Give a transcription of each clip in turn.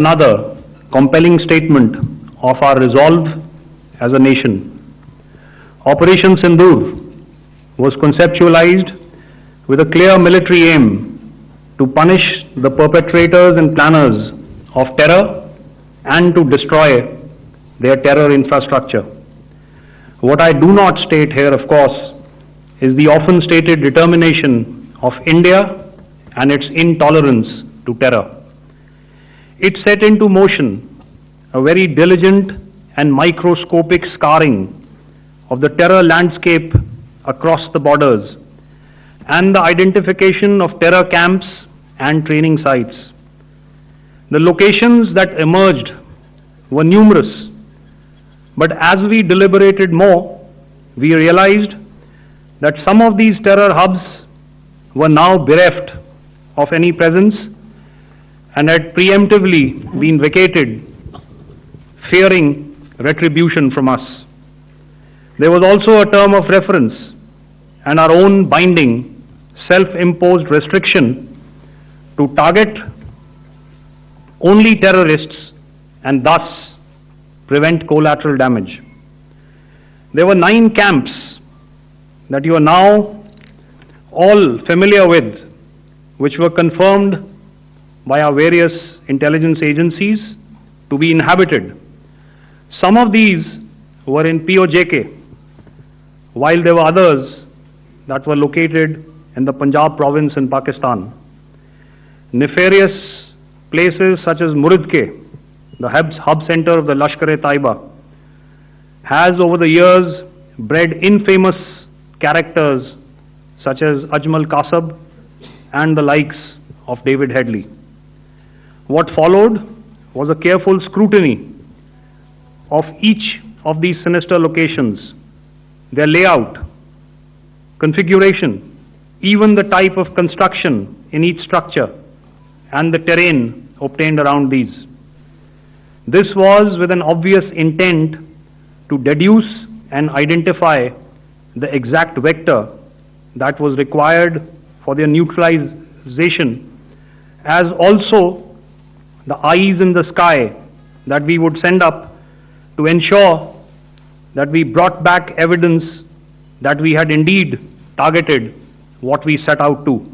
Another compelling statement of our resolve as a nation. Operation Sindoor was conceptualized with a clear military aim to punish the perpetrators and planners of terror and to destroy their terror infrastructure. What I do not state here, of course, is the often stated determination of India and its intolerance to terror. It set into motion a very diligent and microscopic scarring of the terror landscape across the borders and the identification of terror camps and training sites. The locations that emerged were numerous, but as we deliberated more, we realized that some of these terror hubs were now bereft of any presence and had preemptively been vacated, fearing retribution from us. There was also a term of reference and our own binding, self-imposed restriction to target only terrorists and thus prevent collateral damage. There were 9 camps that you are now all familiar with, which were confirmed by our various intelligence agencies to be inhabited. Some of these were in POJK, while there were others that were located in the Punjab province in Pakistan. Nefarious places such as Muridke, the hub center of the Lashkar-e-Taiba, has over the years bred infamous characters such as Ajmal Kasab and the likes of David Headley. What followed was a careful scrutiny of each of these sinister locations, their layout, configuration, even the type of construction in each structure, and the terrain obtained around these. This was with an obvious intent to deduce and identify the exact vector that was required for their neutralization, as also the eyes in the sky that we would send up to ensure that we brought back evidence that we had indeed targeted what we set out to.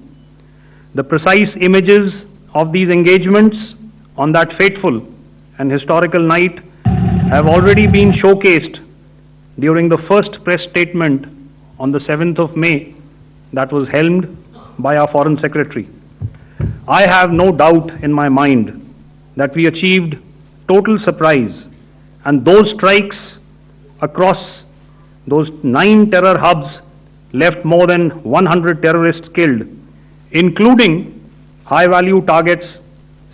The precise images of these engagements on that fateful and historical night have already been showcased during the first press statement on the 7th of May that was helmed by our Foreign Secretary. I have no doubt in my mind that we achieved total surprise, and those strikes across those 9 terror hubs left more than 100 terrorists killed, including high-value targets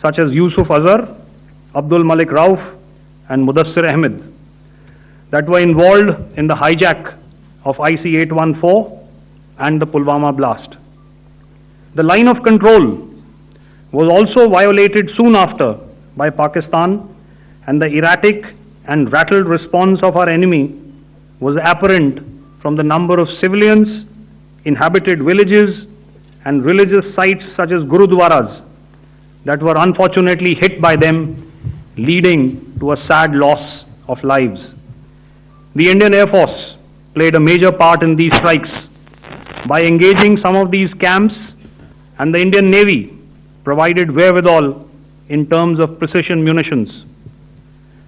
such as Yusuf Azhar, Abdul Malik Rauf, and Mudassir Ahmed, that were involved in the hijack of IC-814 and the Pulwama blast. The line of control was also violated soon after by Pakistan, and the erratic and rattled response of our enemy was apparent from the number of civilians, inhabited villages, and religious sites such as Gurudwaras that were unfortunately hit by them, leading to a sad loss of lives. The Indian Air Force played a major part in these strikes by engaging some of these camps, and the Indian Navy provided wherewithal in terms of precision munitions.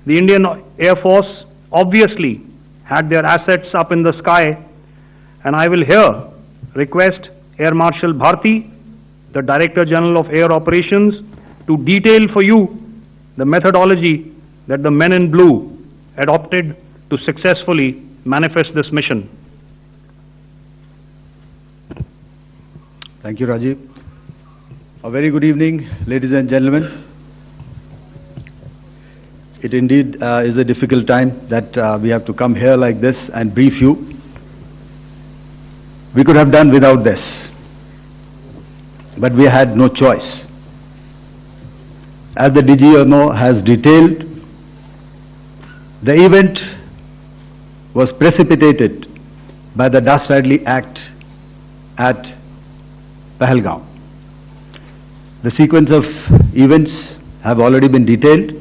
The Indian Air Force obviously had their assets up in the sky, and I will here request Air Marshal Bharti, the Director General of Air Operations, to detail for you the methodology that the men in blue adopted to successfully manifest this mission. Thank you, Rajiv. A very good evening, ladies and gentlemen. It indeed is a difficult time that we have to come here like this and brief you. We could have done without this, but we had no choice. As the DGNO has detailed, the event was precipitated by the dastardly act at Pahalgam. The sequence of events have already been detailed.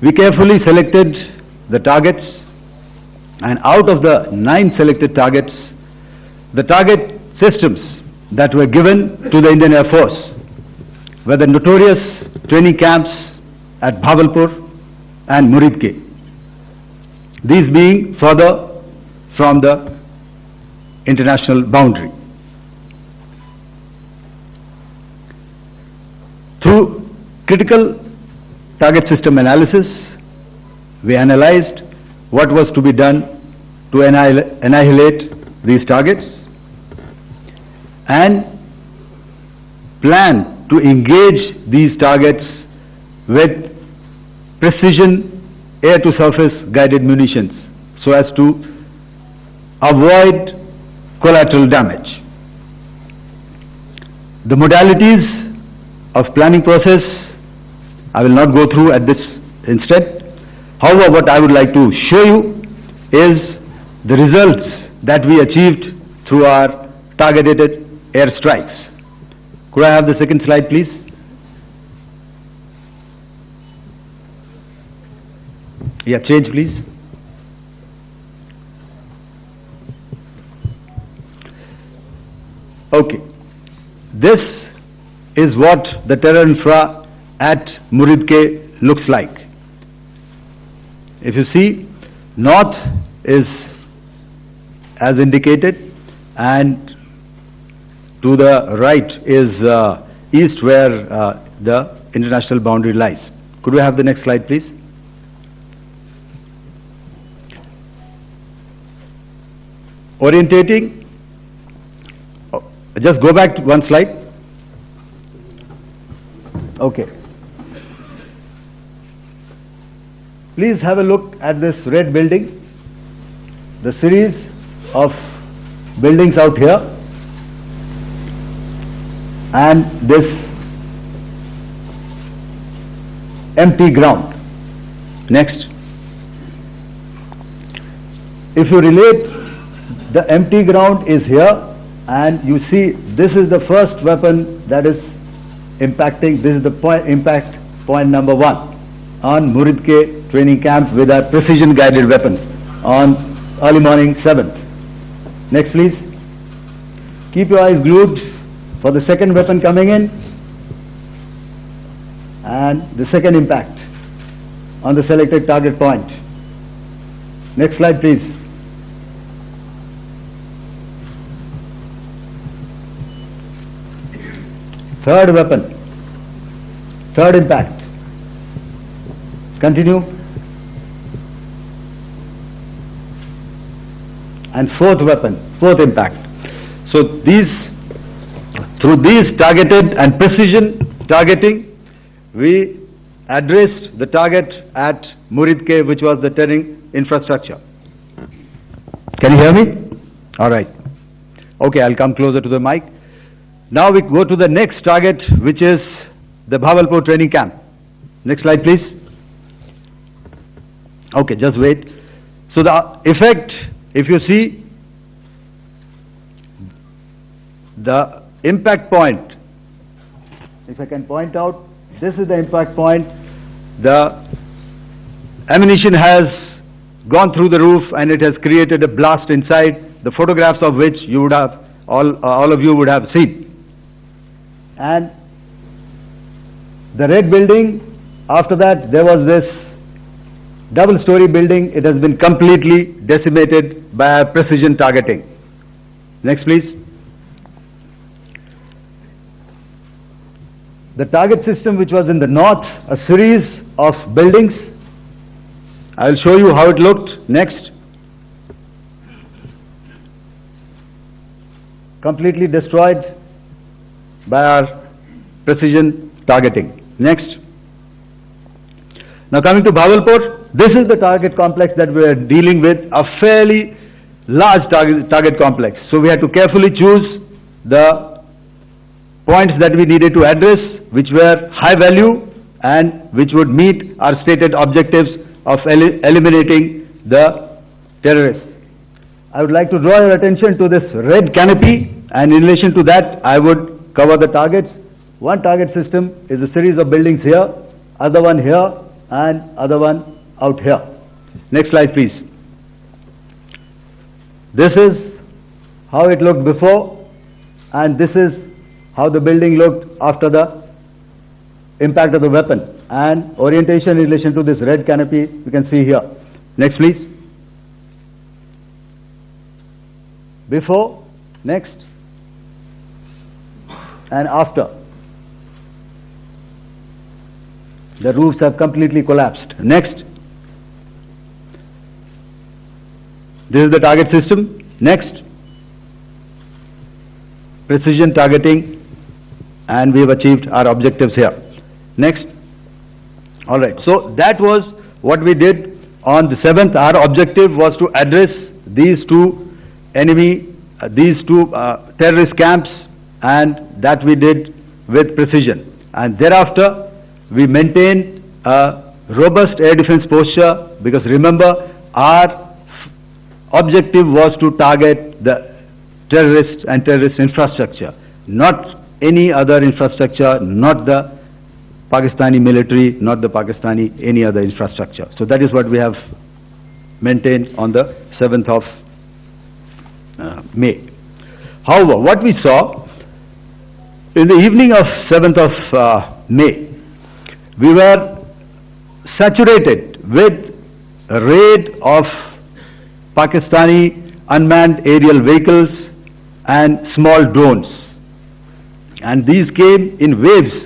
We carefully selected the targets, and out of the 9 selected targets, the target systems that were given to the Indian Air Force were the notorious training camps at Bhavalpur and Muridke, these being further from the international boundary. Through critical target system analysis, we analyzed what was to be done to annihilate these targets and plan to engage these targets with precision air-to-surface guided munitions so as to avoid collateral damage. The modalities of planning process I will not go through at this instant. However, what I would like to show you is the results that we achieved through our targeted airstrikes. Could I have the second slide, please? Yeah, change, please. Okay. This is what the terror infra at Muridke looks like. If you see, north is as indicated, and to the right is east, where the international boundary lies. Could we have the next slide, please? Orientating. Just go back to one slide. Okay. Please have a look at this red building, the series of buildings out here, and this empty ground. Next. If you relate, the empty ground is here, and you see this is the first weapon that is impacting. This is the impact point number 1 on Muridke training camp with our precision guided weapons on early morning 7th. Next, please. Keep your eyes glued for the second weapon coming in and the second impact on the selected target point. Next slide, please. Third weapon, third impact. Continue. And fourth weapon, fourth impact. So through these targeted and precision targeting, we addressed the target at Muridke, which was the terrain infrastructure. Can you hear me? All right. Okay, I'll come closer to the mic. Now we go to the next target, which is the Bhavalpur training camp. Next slide, please. Okay, just wait. So the effect, if you see, the impact point, if I can point out, this is the impact point. The ammunition has gone through the roof and it has created a blast inside, the photographs of which you would have, all of you would have seen. And the red building, after that there was this double-story building. It has been completely decimated by precision targeting. Next, please. The target system which was in the north, a series of buildings. I will show you how it looked. Next. Completely destroyed by our precision targeting. Next. Now coming to Bhavalpur, this is the target complex that we are dealing with, a fairly large target complex. So we had to carefully choose the points that we needed to address, which were high value and which would meet our stated objectives of eliminating the terrorists. I would like to draw your attention to this red canopy, and in relation to that I would cover the targets. One target system is a series of buildings here other one here, and other one out here. Next slide, please. This is how it looked before, and this is how the building looked after the impact of the weapon. And orientation in relation to this red canopy, you can see here. Next, please. Before, next, and after. The roofs have completely collapsed. Next. This is the target system. Next. Precision targeting, and we have achieved our objectives here. Next. All right. So that was what we did on the 7th. Our objective was to address these two terrorist camps, and that we did with precision. And thereafter, we maintained a robust air defense posture, because remember, our objective was to target the terrorists and terrorist infrastructure, not any other infrastructure, not the Pakistani military, not the Pakistani any other infrastructure. So that is what we have maintained on the 7th of May. However, what we saw in the evening of 7th of May, we were saturated with a raid of Pakistani unmanned aerial vehicles and small drones. And these came in waves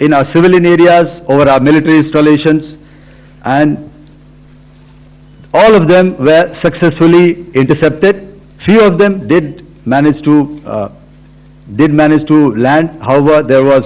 in our civilian areas, over our military installations, and all of them were successfully intercepted. Few of them did manage to land. However, there was